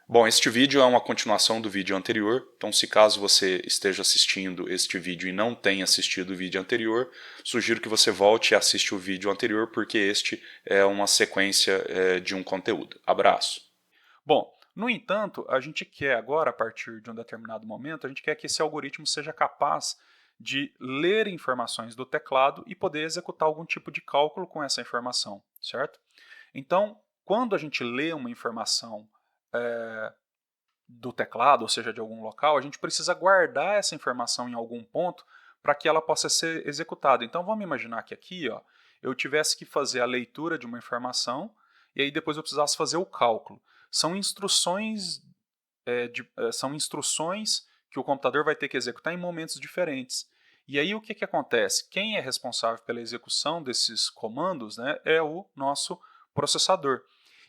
Bom, este vídeo é uma continuação do vídeo anterior, então se caso você esteja assistindo este vídeo e não tenha assistido o vídeo anterior, sugiro que você volte e assista o vídeo anterior, porque este é uma sequência de um conteúdo. Abraço. Bom, no entanto, a gente quer agora, a partir de um determinado momento, a gente quer que esse algoritmo seja capaz de ler informações do teclado e poder executar algum tipo de cálculo com essa informação, certo? Então, quando a gente lê uma informação do teclado, ou seja, de algum local, a gente precisa guardar essa informação em algum ponto para que ela possa ser executada. Então vamos imaginar que aqui ó, eu tivesse que fazer a leitura de uma informação e aí depois eu precisasse fazer o cálculo. São instruções, são instruções que o computador vai ter que executar em momentos diferentes. E aí o que acontece? Quem é responsável pela execução desses comandos, né, é o nosso processador.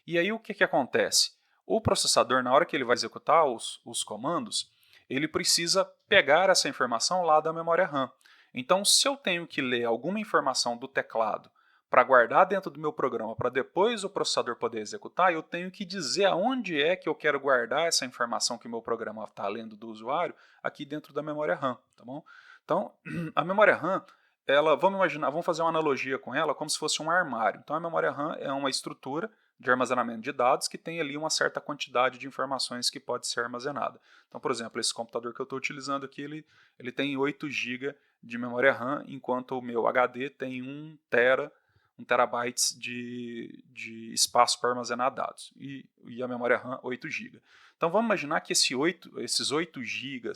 E aí o que acontece? O processador, na hora que ele vai executar os comandos, ele precisa pegar essa informação lá da memória RAM. Então, se eu tenho que ler alguma informação do teclado para guardar dentro do meu programa, para depois o processador poder executar, eu tenho que dizer aonde é que eu quero guardar essa informação que o meu programa está lendo do usuário aqui dentro da memória RAM, tá bom? Então, a memória RAM, ela, vamos imaginar, vamos fazer uma analogia com ela como se fosse um armário. Então, a memória RAM é uma estrutura de armazenamento de dados que tem ali uma certa quantidade de informações que pode ser armazenada. Então, por exemplo, esse computador que eu estou utilizando aqui, ele tem 8 GB de memória RAM, enquanto o meu HD tem 1 terabytes de espaço para armazenar dados, e a memória RAM 8 GB. Então vamos imaginar que esses 8 GB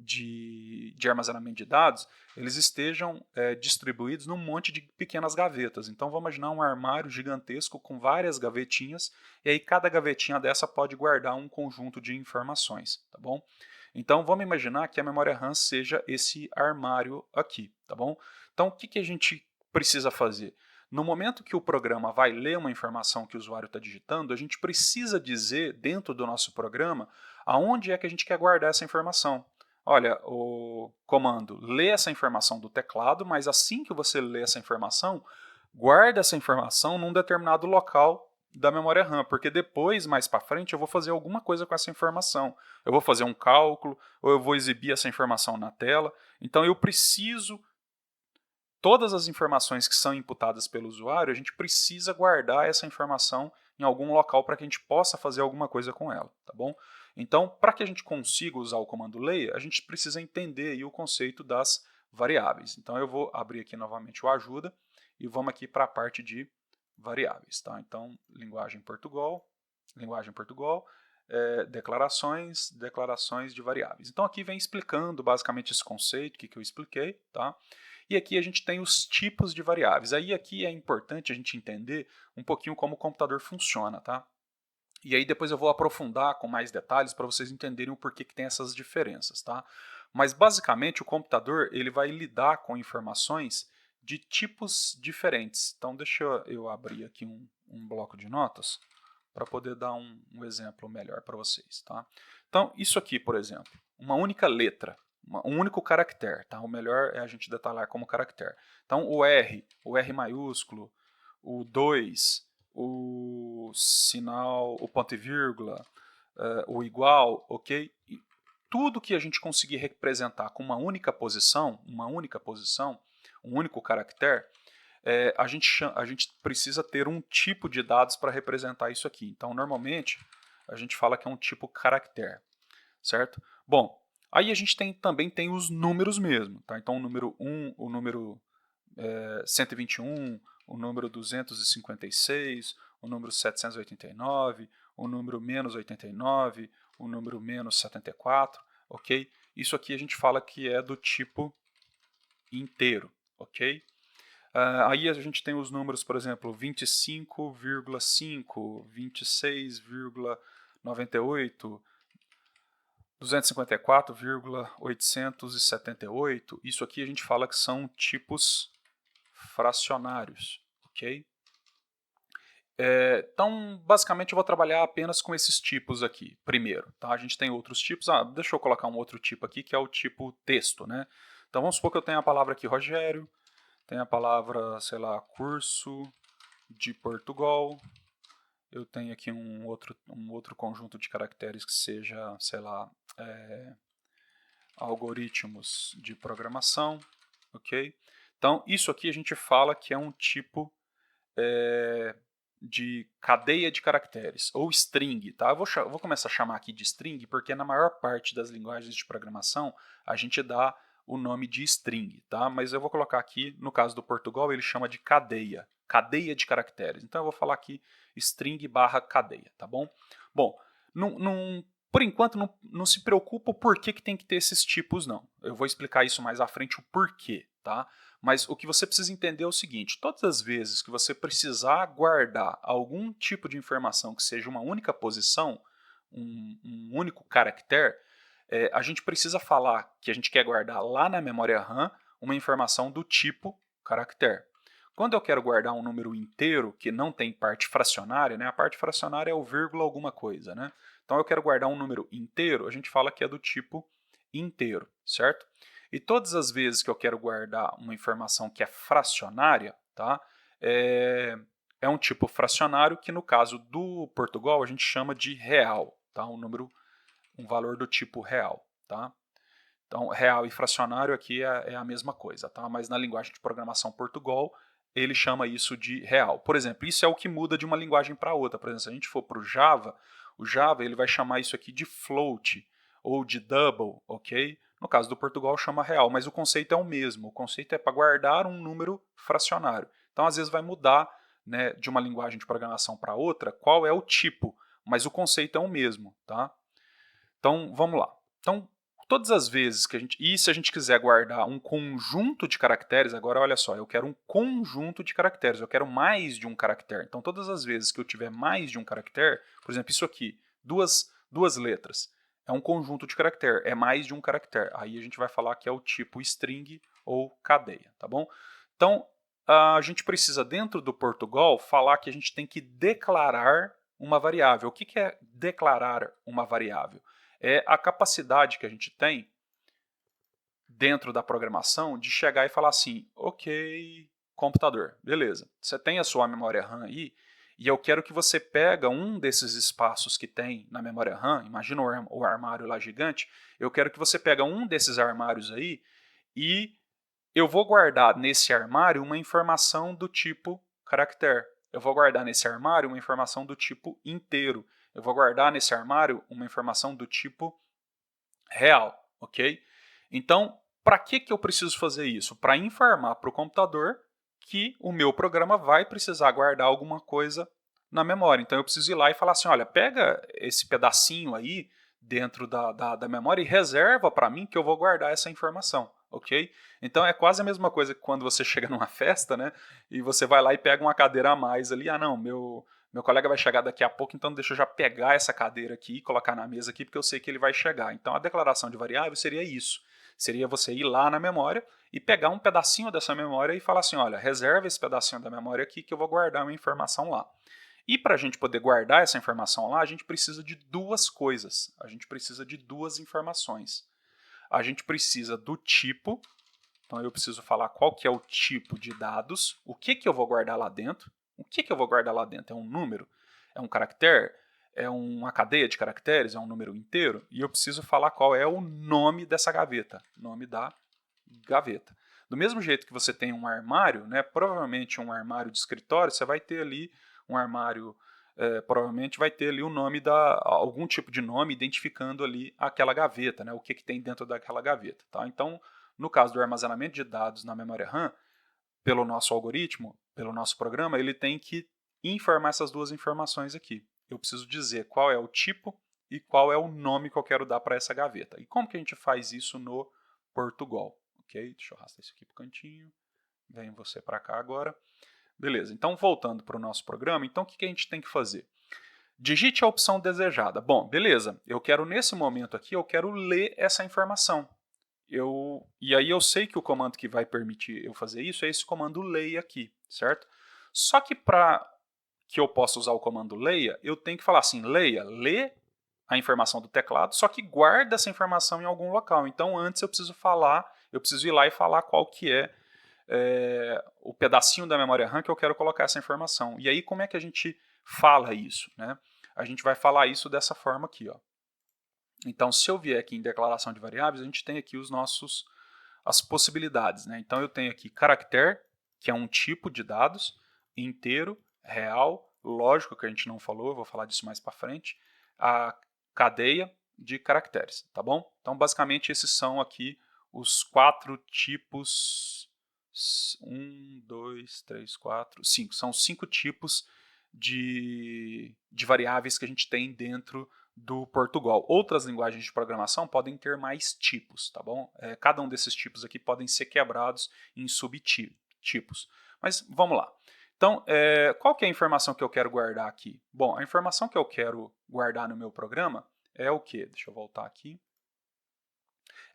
de armazenamento de dados, eles estejam distribuídos num monte de pequenas gavetas. Então vamos imaginar um armário gigantesco com várias gavetinhas, e aí cada gavetinha dessa pode guardar um conjunto de informações, tá bom? Então vamos imaginar que a memória RAM seja esse armário aqui, tá bom? Então o que a gente precisa fazer? No momento que o programa vai ler uma informação que o usuário está digitando, a gente precisa dizer dentro do nosso programa aonde é que a gente quer guardar essa informação. Olha, o comando lê essa informação do teclado, mas assim que você lê essa informação, guarda essa informação num determinado local da memória RAM, porque depois, mais para frente, eu vou fazer alguma coisa com essa informação. Eu vou fazer um cálculo, ou eu vou exibir essa informação na tela. Então eu preciso, todas as informações que são imputadas pelo usuário, a gente precisa guardar essa informação em algum local para que a gente possa fazer alguma coisa com ela, tá bom? Então, para que a gente consiga usar o comando leia, a gente precisa entender aí o conceito das variáveis. Então, eu vou abrir aqui novamente o ajuda e vamos aqui para a parte de variáveis, tá? Então, linguagem Portugal, declarações, declarações de variáveis. Então, aqui vem explicando basicamente esse conceito que eu expliquei, tá? E aqui a gente tem os tipos de variáveis. Aí aqui é importante a gente entender um pouquinho como o computador funciona, tá? E aí depois eu vou aprofundar com mais detalhes para vocês entenderem o porquê que tem essas diferenças, tá? Mas basicamente o computador ele vai lidar com informações de tipos diferentes. Então deixa eu abrir aqui um bloco de notas para poder dar um exemplo melhor para vocês, tá? Então isso aqui, por exemplo, uma única letra, um único caractere, tá? O melhor é a gente detalhar como caractere. Então o R maiúsculo, o 2, o sinal, o ponto e vírgula, o igual, ok? E tudo que a gente conseguir representar com uma única posição, um único caractere, a gente precisa ter um tipo de dados para representar isso aqui. Então, normalmente, a gente fala que é um tipo caractere, certo? Bom, aí a gente também tem os números mesmo, tá? Então, o número 1, o número 121, o número 256, o número 789, o número menos 89, o número menos 74, ok? Isso aqui a gente fala que é do tipo inteiro, ok? Aí a gente tem os números, por exemplo, 25,5, 26,98, 254,878. Isso aqui a gente fala que são tipos fracionários, ok? Então, basicamente, eu vou trabalhar apenas com esses tipos aqui, primeiro. Tá? A gente tem outros tipos. Deixa eu colocar um outro tipo aqui, que é o tipo texto. Né? Então, vamos supor que eu tenho a palavra aqui Rogério, tenho a palavra, sei lá, curso de Portugal, eu tenho aqui um outro conjunto de caracteres que seja, sei lá, algoritmos de programação, ok? Então, isso aqui a gente fala que é um tipo de cadeia de caracteres, ou string, tá? Eu vou começar a chamar aqui de string, porque na maior parte das linguagens de programação a gente dá o nome de string, tá? Mas eu vou colocar aqui, no caso do Portugal, ele chama de cadeia, cadeia de caracteres. Então eu vou falar aqui string barra cadeia, tá bom? Bom, por enquanto não se preocupa o porquê que tem que ter esses tipos, não. Eu vou explicar isso mais à frente, o porquê, tá? Mas o que você precisa entender é o seguinte: todas as vezes que você precisar guardar algum tipo de informação que seja uma única posição, um único caractere, a gente precisa falar que a gente quer guardar lá na memória RAM uma informação do tipo caractere. Quando eu quero guardar um número inteiro que não tem parte fracionária, né, a parte fracionária é o vírgula alguma coisa, né? Então eu quero guardar um número inteiro, a gente fala que é do tipo inteiro, certo? E todas as vezes que eu quero guardar uma informação que é fracionária, tá? É um tipo fracionário que no caso do Portugal a gente chama de real, tá? Um valor do tipo real, tá? Então, real e fracionário aqui é a mesma coisa, tá? Mas na linguagem de programação Portugal, ele chama isso de real. Por exemplo, isso é o que muda de uma linguagem para outra. Por exemplo, se a gente for para o Java ele vai chamar isso aqui de float ou de double, ok? No caso do Portugal chama real, mas o conceito é o mesmo. O conceito é para guardar um número fracionário. Então, às vezes vai mudar, né, de uma linguagem de programação para outra qual é o tipo, mas o conceito é o mesmo, tá? Então, vamos lá. Então, todas as vezes que a gente... E se a gente quiser guardar um conjunto de caracteres, agora olha só, eu quero um conjunto de caracteres, eu quero mais de um caractere. Então, todas as vezes que eu tiver mais de um caractere, por exemplo, isso aqui, duas letras, é um conjunto de caractere, é mais de um caractere. Aí a gente vai falar que é o tipo string ou cadeia, tá bom? Então, a gente precisa, dentro do Portugal, falar que a gente tem que declarar uma variável. O que é declarar uma variável? É a capacidade que a gente tem dentro da programação de chegar e falar assim, ok, computador, beleza, você tem a sua memória RAM aí, e eu quero que você pega um desses espaços que tem na memória RAM, imagina o armário lá gigante, eu quero que você pega um desses armários aí e eu vou guardar nesse armário uma informação do tipo caractere. Eu vou guardar nesse armário uma informação do tipo inteiro. Eu vou guardar nesse armário uma informação do tipo real, ok? Então, para que eu preciso fazer isso? Para informar para o computador que o meu programa vai precisar guardar alguma coisa na memória. Então, eu preciso ir lá e falar assim, olha, pega esse pedacinho aí dentro da memória e reserva para mim que eu vou guardar essa informação, ok? Então, é quase a mesma coisa que quando você chega numa festa, né? E você vai lá e pega uma cadeira a mais ali. Ah, não, meu colega vai chegar daqui a pouco, então deixa eu já pegar essa cadeira aqui e colocar na mesa aqui, porque eu sei que ele vai chegar. Então a declaração de variável seria isso. Seria você ir lá na memória e pegar um pedacinho dessa memória e falar assim, olha, reserva esse pedacinho da memória aqui que eu vou guardar uma informação lá. E para a gente poder guardar essa informação lá, a gente precisa de duas coisas. A gente precisa de duas informações. A gente precisa do tipo, então eu preciso falar qual que é o tipo de dados, o que eu vou guardar lá dentro. O que eu vou guardar lá dentro? É um número? É um caractere? É uma cadeia de caracteres? É um número inteiro? E eu preciso falar qual é o nome dessa gaveta, nome da gaveta. Do mesmo jeito que você tem um armário, né, provavelmente um armário de escritório, você vai ter ali um armário, provavelmente vai ter ali o nome algum tipo de nome identificando ali aquela gaveta, né, o que tem dentro daquela gaveta. Tá? Então, no caso do armazenamento de dados na memória RAM, pelo nosso algoritmo, pelo nosso programa, ele tem que informar essas duas informações aqui. Eu preciso dizer qual é o tipo e qual é o nome que eu quero dar para essa gaveta. E como que a gente faz isso no Portugal? Ok? Deixa eu arrastar isso aqui para o cantinho. Vem você para cá agora. Beleza, então voltando para o nosso programa, então o que a gente tem que fazer? Digite a opção desejada. Bom, beleza, eu quero nesse momento aqui, eu quero ler essa informação. E aí eu sei que o comando que vai permitir eu fazer isso é esse comando leia aqui, certo? Só que para que eu possa usar o comando leia, eu tenho que falar assim, leia, lê a informação do teclado, só que guarda essa informação em algum local. Então antes eu preciso ir lá e falar qual que é o pedacinho da memória RAM que eu quero colocar essa informação. E aí como é que a gente fala isso, né? A gente vai falar isso dessa forma aqui, ó. Então, se eu vier aqui em declaração de variáveis, a gente tem aqui as possibilidades, né? Então, eu tenho aqui caractere, que é um tipo de dados, inteiro, real, lógico que a gente não falou, eu vou falar disso mais para frente, a cadeia de caracteres, tá bom? Então, basicamente, esses são aqui os 4 tipos, 1, 2, 3, 4, 5, são 5 tipos de variáveis que a gente tem dentro do Portugal. Outras linguagens de programação podem ter mais tipos, tá bom? Cada um desses tipos aqui podem ser quebrados em subtipos. Mas vamos lá. Então, qual que é a informação que eu quero guardar aqui? Bom, a informação que eu quero guardar no meu programa é o quê? Deixa eu voltar aqui.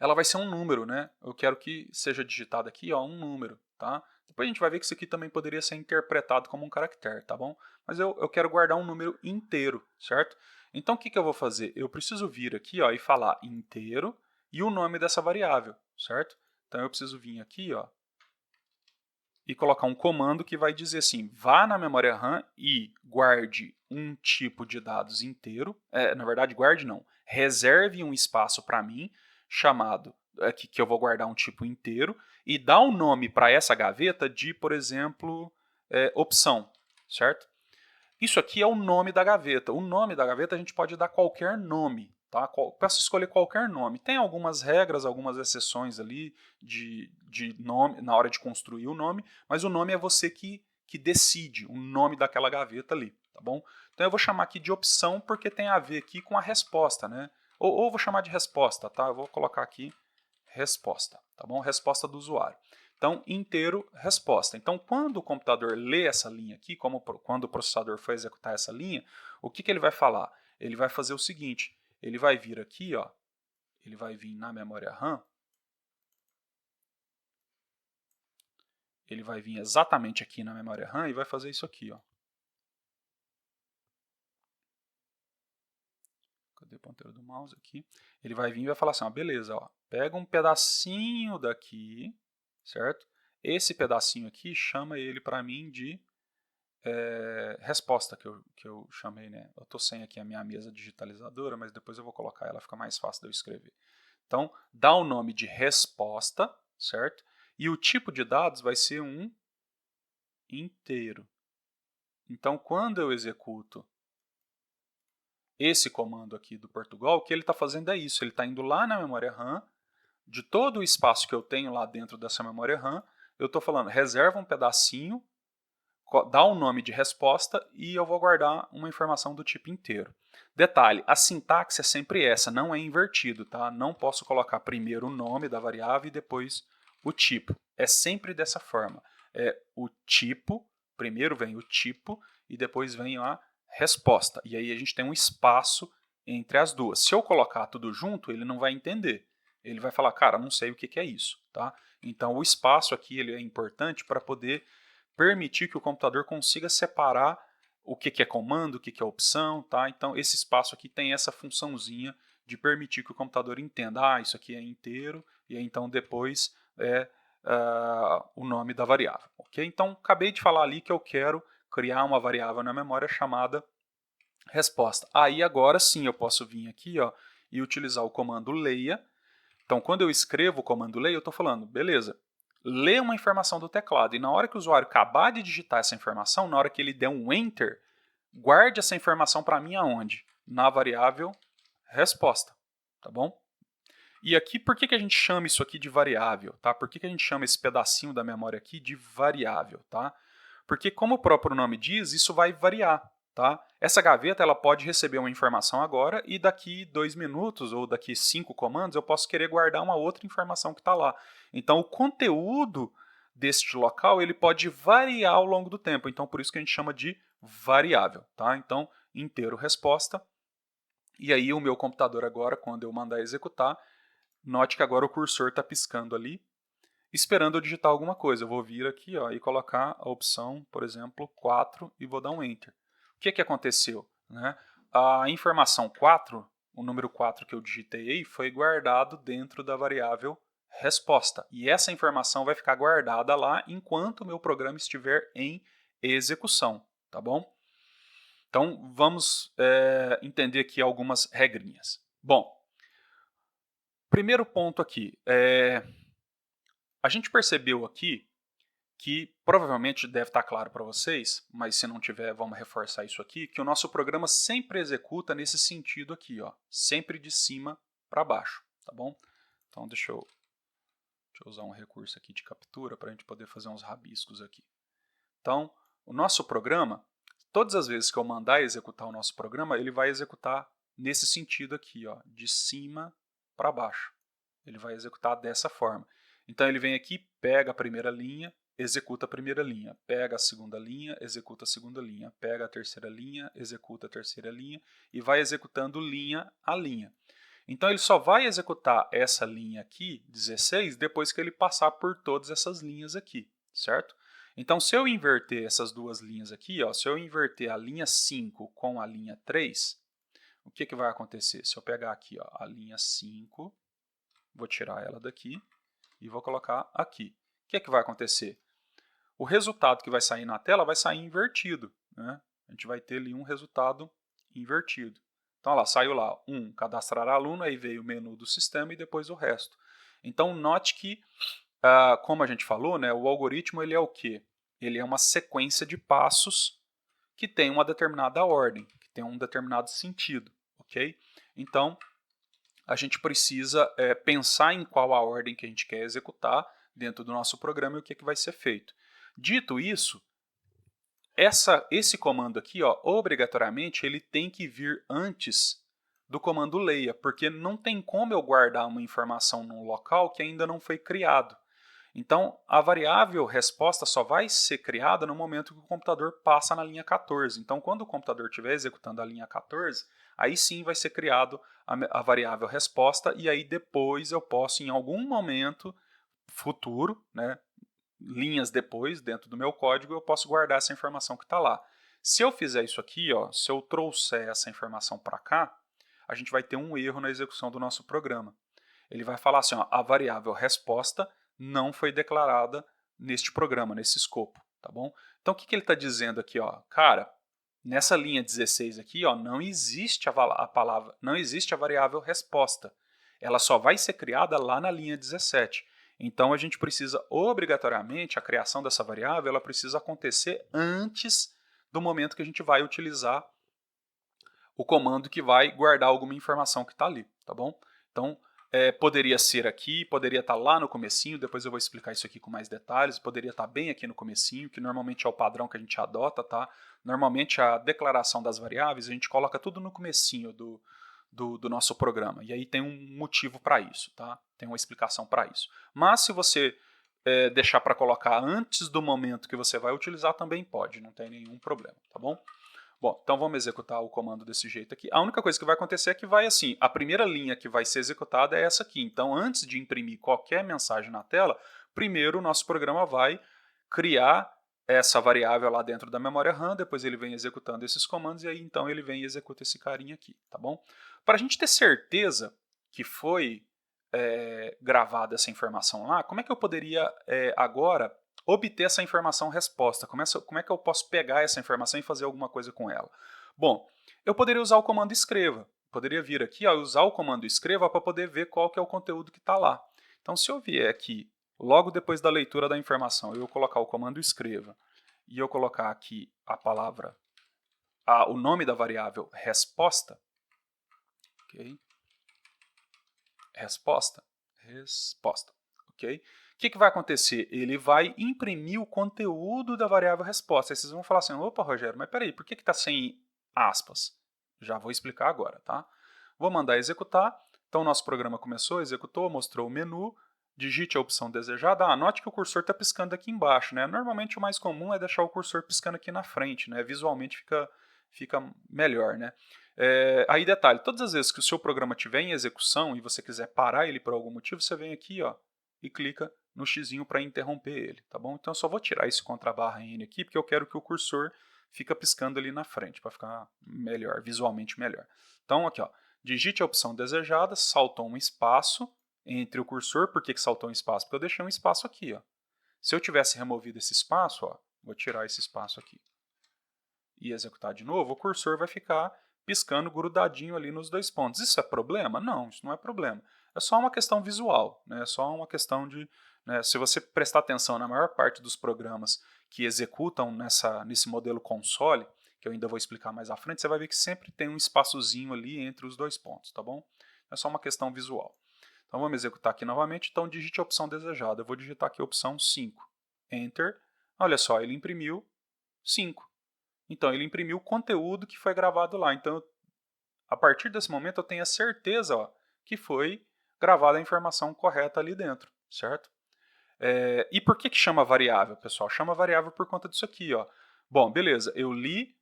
Ela vai ser um número, né? Eu quero que seja digitado aqui, ó, um número, tá? Depois a gente vai ver que isso aqui também poderia ser interpretado como um caractere, tá bom? Mas eu quero guardar um número inteiro, certo? Então, o que eu vou fazer? Eu preciso vir aqui, ó, e falar inteiro e o nome dessa variável, certo? Então, eu preciso vir aqui, ó, e colocar um comando que vai dizer assim, vá na memória RAM e guarde um tipo de dados inteiro, na verdade, guarde não, reserve um espaço para mim, chamado, que eu vou guardar um tipo inteiro, e dá um nome para essa gaveta de, por exemplo, opção, certo? Isso aqui é o nome da gaveta. O nome da gaveta a gente pode dar qualquer nome, tá? Posso escolher qualquer nome. Tem algumas regras, algumas exceções ali de nome na hora de construir o nome, mas o nome é você que decide o nome daquela gaveta ali, tá bom? Então eu vou chamar aqui de opção porque tem a ver aqui com a resposta, né? Ou vou chamar de resposta, tá? Eu vou colocar aqui resposta, tá bom? Resposta do usuário. Então, inteiro, resposta. Então, quando o computador lê essa linha aqui, quando o processador for executar essa linha, o que ele vai falar? Ele vai fazer o seguinte, ele vai vir aqui, ó, ele vai vir na memória RAM, ele vai vir exatamente aqui na memória RAM e vai fazer isso aqui, ó. Cadê o ponteiro do mouse aqui? Ele vai vir e vai falar assim, ó, beleza, ó, pega um pedacinho daqui, certo? Esse pedacinho aqui, chama ele para mim de resposta, que eu chamei, né? Eu estou sem aqui a minha mesa digitalizadora, mas depois eu vou colocar ela, fica mais fácil de eu escrever. Então, dá o nome de resposta, certo? E o tipo de dados vai ser um inteiro. Então, quando eu executo esse comando aqui do Portugal, o que ele está fazendo é isso, ele está indo lá na memória RAM, de todo o espaço que eu tenho lá dentro dessa memória RAM, eu estou falando, reserva um pedacinho, dá um nome de resposta e eu vou guardar uma informação do tipo inteiro. Detalhe, a sintaxe é sempre essa, não é invertido, tá? Não posso colocar primeiro o nome da variável e depois o tipo. É sempre dessa forma. O tipo, primeiro vem o tipo e depois vem a resposta. E aí a gente tem um espaço entre as duas. Se eu colocar tudo junto, ele não vai entender. Ele vai falar, cara, não sei o que é isso, tá? Então o espaço aqui ele é importante para poder permitir que o computador consiga separar o que é comando, o que é opção, tá? Então esse espaço aqui tem essa funçãozinha de permitir que o computador entenda, isso aqui é inteiro, e aí, então depois o nome da variável, ok? Então acabei de falar ali que eu quero criar uma variável na memória chamada resposta. Aí agora sim eu posso vir aqui, ó, e utilizar o comando leia. Então quando eu escrevo o comando leia, eu estou falando, beleza, lê uma informação do teclado e na hora que o usuário acabar de digitar essa informação, na hora que ele der um Enter, guarde essa informação para mim aonde? Na variável resposta, tá bom? E aqui, por que a gente chama isso aqui de variável? Tá? Por que a gente chama esse pedacinho da memória aqui de variável? Tá? Porque, como o próprio nome diz, isso vai variar. Tá? Essa gaveta ela pode receber uma informação agora e daqui 2 minutos ou daqui 5 comandos eu posso querer guardar uma outra informação que está lá. Então, o conteúdo deste local ele pode variar ao longo do tempo. Então, por isso que a gente chama de variável. Tá? Então, inteiro resposta. E aí, o meu computador agora, quando eu mandar executar, note que agora o cursor está piscando ali, esperando eu digitar alguma coisa. Eu vou vir aqui, ó, e colocar a opção, por exemplo, 4 e vou dar um Enter. O que aconteceu? Né? A informação 4, o número 4 que eu digitei aí, foi guardado dentro da variável resposta. E essa informação vai ficar guardada lá enquanto o meu programa estiver em execução. Tá bom? Então, vamos entender aqui algumas regrinhas. Bom, primeiro ponto aqui, a gente percebeu aqui que provavelmente deve estar claro para vocês, mas se não tiver, vamos reforçar isso aqui, que o nosso programa sempre executa nesse sentido aqui, ó, sempre de cima para baixo, tá bom? Então, deixa eu usar um recurso aqui de captura para a gente poder fazer uns rabiscos aqui. Então, o nosso programa, todas as vezes que eu mandar executar o nosso programa, ele vai executar nesse sentido aqui, ó, de cima para baixo. Ele vai executar dessa forma. Então, ele vem aqui, pega a primeira linha, executa a primeira linha, pega a segunda linha, executa a segunda linha, pega a terceira linha, executa a terceira linha e vai executando linha a linha. Então, ele só vai executar essa linha aqui, 16, depois que ele passar por todas essas linhas aqui, certo? Então, se eu inverter essas duas linhas aqui, ó, se eu inverter a linha 5 com a linha 3, o que, que vai acontecer? Se eu pegar aqui, ó, a linha 5, vou tirar ela daqui e vou colocar aqui. O que, que vai acontecer? O resultado que vai sair na tela vai sair invertido, né? A gente vai ter ali um resultado invertido. Então, olha lá, saiu lá, cadastrar aluno, aí veio o menu do sistema e depois o resto. Então, note que, como a gente falou, né, o algoritmo ele é o quê? Ele é uma sequência de passos que tem uma determinada ordem, que tem um determinado sentido, ok? Então, a gente precisa pensar em qual a ordem que a gente quer executar dentro do nosso programa e o que, que vai ser feito. Dito isso, esse comando aqui, ó, obrigatoriamente, ele tem que vir antes do comando leia, porque não tem como eu guardar uma informação num local que ainda não foi criado. Então, a variável resposta só vai ser criada no momento que o computador passa na linha 14. Então, quando o computador estiver executando a linha 14, aí sim vai ser criado a variável resposta, e aí depois eu posso, em algum momento futuro, né, linhas depois, dentro do meu código, eu posso guardar essa informação que está lá. Se eu fizer isso aqui, ó, se eu trouxer essa informação para cá, a gente vai ter um erro na execução do nosso programa. Ele vai falar assim, ó, a variável resposta não foi declarada neste programa, nesse escopo, tá bom? Então, o que ele está dizendo aqui, ó? Cara, nessa linha 16 aqui, ó, não existe não existe a variável resposta. Ela só vai ser criada lá na linha 17. Então, a gente precisa, obrigatoriamente, a criação dessa variável, ela precisa acontecer antes do momento que a gente vai utilizar o comando que vai guardar alguma informação que está ali, tá bom? Então, poderia ser aqui, poderia estar lá no comecinho, depois eu vou explicar isso aqui com mais detalhes, poderia estar bem aqui no comecinho, que normalmente é o padrão que a gente adota, tá? Normalmente a declaração das variáveis a gente coloca tudo no comecinho do nosso programa, e aí tem um motivo para isso, tá? Tem uma explicação para isso. Mas se você deixar para colocar antes do momento que você vai utilizar, também pode, não tem nenhum problema, tá bom? Bom, então vamos executar o comando desse jeito aqui. A única coisa que vai acontecer é que vai assim, a primeira linha que vai ser executada é essa aqui. Então, antes de imprimir qualquer mensagem na tela, primeiro o nosso programa vai criar essa variável lá dentro da memória RAM, depois ele vem executando esses comandos e aí então ele vem e executa esse carinha aqui, tá bom? Para a gente ter certeza que foi gravada essa informação lá, como é que eu poderia agora obter essa informação resposta? Como é que eu posso pegar essa informação e fazer alguma coisa com ela? Bom, eu poderia usar o comando escreva. Poderia vir aqui, ó, usar o comando escreva para poder ver qual que é o conteúdo que está lá. Então, se eu vier aqui, logo depois da leitura da informação, eu colocar o comando escreva e eu colocar aqui a palavra, o nome da variável resposta, ok? Resposta, ok? O que vai acontecer? Ele vai imprimir o conteúdo da variável resposta. Aí vocês vão falar assim, opa, Rogério, mas peraí, por que está sem aspas? Já vou explicar agora, tá? Vou mandar executar. Então, o nosso programa começou, executou, mostrou o menu, digite a opção desejada. Note que o cursor está piscando aqui embaixo, né? Normalmente, o mais comum é deixar o cursor piscando aqui na frente, né? Visualmente fica melhor, né? Aí, detalhe, todas as vezes que o seu programa estiver em execução e você quiser parar ele por algum motivo, você vem aqui, ó, e clica no xizinho para interromper ele, tá bom? Então eu só vou tirar esse _N aqui, porque eu quero que o cursor fica piscando ali na frente, para ficar melhor, visualmente melhor. Então aqui, ó, digite a opção desejada, saltou um espaço entre o cursor. Por que saltou um espaço? Porque eu deixei um espaço aqui, ó. Se eu tivesse removido esse espaço, ó, vou tirar esse espaço aqui. e executar de novo, o cursor vai ficar piscando grudadinho ali nos 2 pontos. Isso é problema? Não, isso não é problema. É só uma questão visual, né? É só uma questão de... Né, se você prestar atenção na maior parte dos programas que executam nesse modelo console, que eu ainda vou explicar mais à frente, você vai ver que sempre tem um espaçozinho ali entre os 2 pontos, tá bom? É só uma questão visual. Então vamos executar aqui novamente, então digite a opção desejada. Eu vou digitar aqui a opção 5. Enter. Olha só, ele imprimiu 5. Então ele imprimiu o conteúdo que foi gravado lá. Então a partir desse momento eu tenho a certeza, ó, que foi gravada a informação correta ali dentro, certo? E por que chama variável, pessoal? Chama variável por conta disso aqui, ó. Bom, beleza, eu li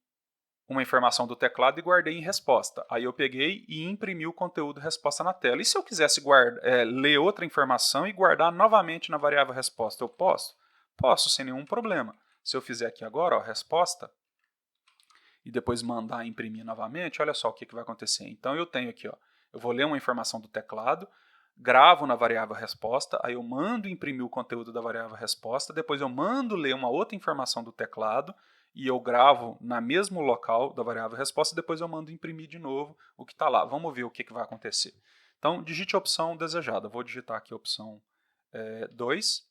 uma informação do teclado e guardei em resposta. Aí eu peguei e imprimi o conteúdo resposta na tela. E se eu quisesse ler outra informação e guardar novamente na variável resposta, eu posso? Posso, sem nenhum problema. Se eu fizer aqui agora, ó, resposta, e depois mandar imprimir novamente, olha só o que vai acontecer. Então eu tenho aqui, ó, eu vou ler uma informação do teclado, gravo na variável resposta, aí eu mando imprimir o conteúdo da variável resposta, depois eu mando ler uma outra informação do teclado, e eu gravo no mesmo local da variável resposta, depois eu mando imprimir de novo o que está lá. Vamos ver o que vai acontecer. Então, digite a opção desejada. Vou digitar aqui a opção 2.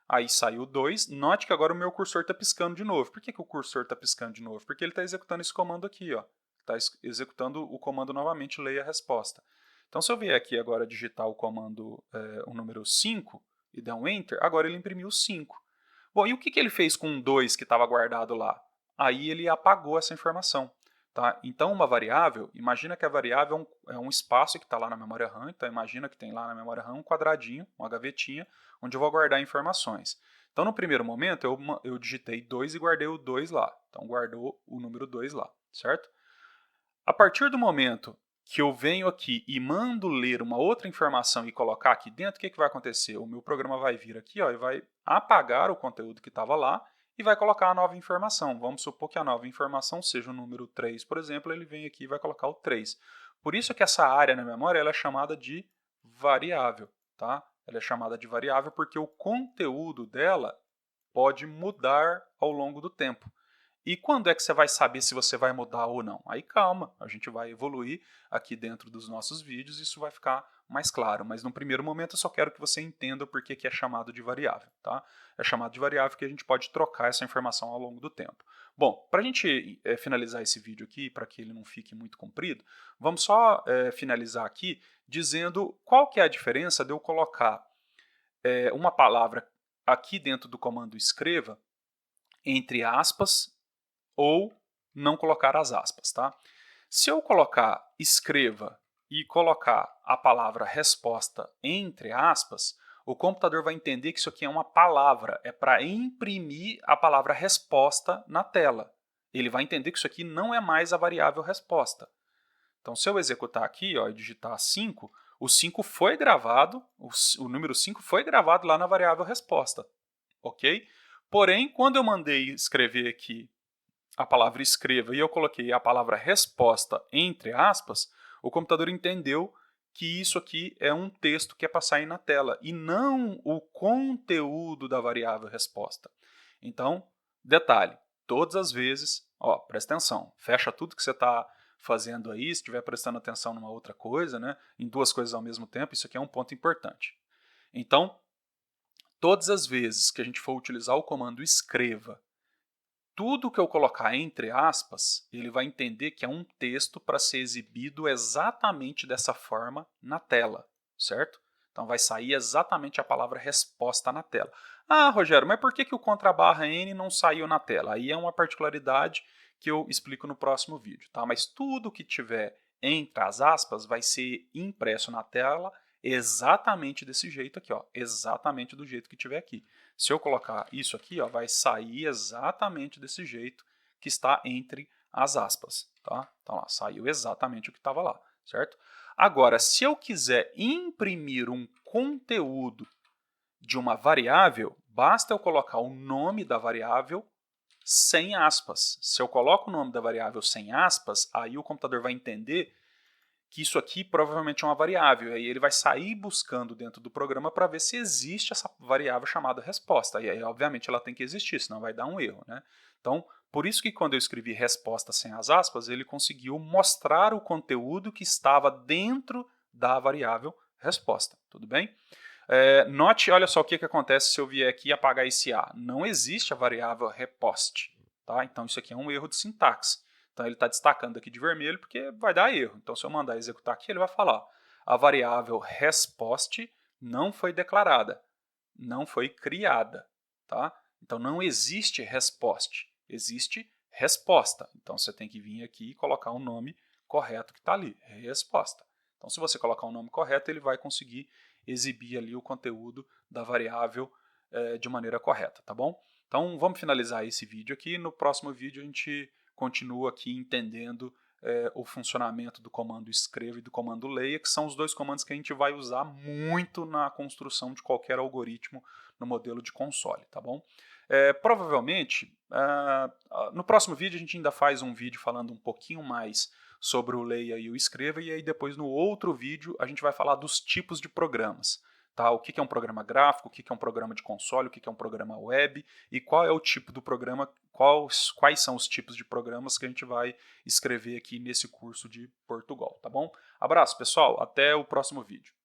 Aí saiu 2. Note que agora o meu cursor está piscando de novo. Por que o cursor está piscando de novo? Porque ele está executando esse comando aqui. Está executando o comando novamente, leia a resposta. Então, se eu vier aqui agora digitar o comando, o número 5, e der um Enter, agora ele imprimiu 5. Bom, e o que ele fez com o 2 que estava guardado lá? Aí ele apagou essa informação. Tá? Então, uma variável, imagina que a variável é um espaço que está lá na memória RAM, então imagina que tem lá na memória RAM um quadradinho, uma gavetinha, onde eu vou guardar informações. Então, no primeiro momento, eu digitei 2 e guardei o 2 lá. Então, guardou o número 2 lá, certo? A partir do momento que eu venho aqui e mando ler uma outra informação e colocar aqui dentro, o que vai acontecer? O meu programa vai vir aqui, ó, e vai apagar o conteúdo que estava lá e vai colocar a nova informação. Vamos supor que a nova informação seja o número 3, por exemplo, ele vem aqui e vai colocar o 3. Por isso que essa área na memória ela é chamada de variável. Tá? Ela é chamada de variável porque o conteúdo dela pode mudar ao longo do tempo. E quando é que você vai saber se você vai mudar ou não? Aí calma, a gente vai evoluir aqui dentro dos nossos vídeos e isso vai ficar mais claro. Mas no primeiro momento eu só quero que você entenda por que é chamado de variável. Tá? É chamado de variável porque a gente pode trocar essa informação ao longo do tempo. Bom, para a gente finalizar esse vídeo aqui, para que ele não fique muito comprido, vamos só finalizar aqui dizendo qual que é a diferença de eu colocar uma palavra aqui dentro do comando escreva, entre aspas, ou não colocar as aspas. Tá? Se eu colocar escreva e colocar a palavra resposta entre aspas, o computador vai entender que isso aqui é uma palavra, é para imprimir a palavra resposta na tela. Ele vai entender que isso aqui não é mais a variável resposta. Então, se eu executar aqui ó, e digitar 5, o 5 foi gravado, o número 5 foi gravado lá na variável resposta. Ok? Porém, quando eu mandei escrever aqui a palavra escreva e eu coloquei a palavra resposta entre aspas, o computador entendeu que isso aqui é um texto que é para sair na tela e não o conteúdo da variável resposta. Então, detalhe, todas as vezes, ó, presta atenção, fecha tudo que você está fazendo aí, se estiver prestando atenção numa outra coisa, né, em duas coisas ao mesmo tempo, isso aqui é um ponto importante. Então, todas as vezes que a gente for utilizar o comando escreva, tudo que eu colocar entre aspas, ele vai entender que é um texto para ser exibido exatamente dessa forma na tela, certo? Então vai sair exatamente a palavra resposta na tela. Ah, Rogério, mas por que o contrabarra N não saiu na tela? Aí é uma particularidade que eu explico no próximo vídeo, tá? Mas tudo que tiver entre as aspas vai ser impresso na tela exatamente desse jeito aqui, ó, exatamente do jeito que tiver aqui. Se eu colocar isso aqui, ó, vai sair exatamente desse jeito que está entre as aspas. Tá? Então, lá, saiu exatamente o que estava lá, certo? Agora, se eu quiser imprimir um conteúdo de uma variável, basta eu colocar o nome da variável sem aspas. Se eu coloco o nome da variável sem aspas, aí o computador vai entender que isso aqui provavelmente é uma variável, e aí ele vai sair buscando dentro do programa para ver se existe essa variável chamada resposta, e aí obviamente ela tem que existir, senão vai dar um erro. Né? Então, Por isso que quando eu escrevi resposta sem as aspas, ele conseguiu mostrar o conteúdo que estava dentro da variável resposta, tudo bem? Note, olha só o que acontece se eu vier aqui e apagar esse A. Não existe a variável repost, tá? Então isso aqui é um erro de sintaxe. Então ele está destacando aqui de vermelho porque vai dar erro. Então se eu mandar executar aqui, ele vai falar: a variável respost não foi declarada, não foi criada, tá? Então não existe respost, existe resposta. Então você tem que vir aqui e colocar o nome correto que está ali, resposta. Então se você colocar o nome correto, ele vai conseguir exibir ali o conteúdo da variável de maneira correta, tá bom? Então vamos finalizar esse vídeo aqui. No próximo vídeo a gente continua aqui entendendo o funcionamento do comando escreva e do comando leia, que são os dois comandos que a gente vai usar muito na construção de qualquer algoritmo no modelo de console, tá bom? Provavelmente, no próximo vídeo a gente ainda faz um vídeo falando um pouquinho mais sobre o leia e o escreva, e aí depois no outro vídeo a gente vai falar dos tipos de programas. Tá? O que é um programa gráfico, o que é um programa de console, o que é um programa web e qual é o tipo do programa, quais são os tipos de programas que a gente vai escrever aqui nesse curso de Portugal, tá bom? Abraço, pessoal, até o próximo vídeo.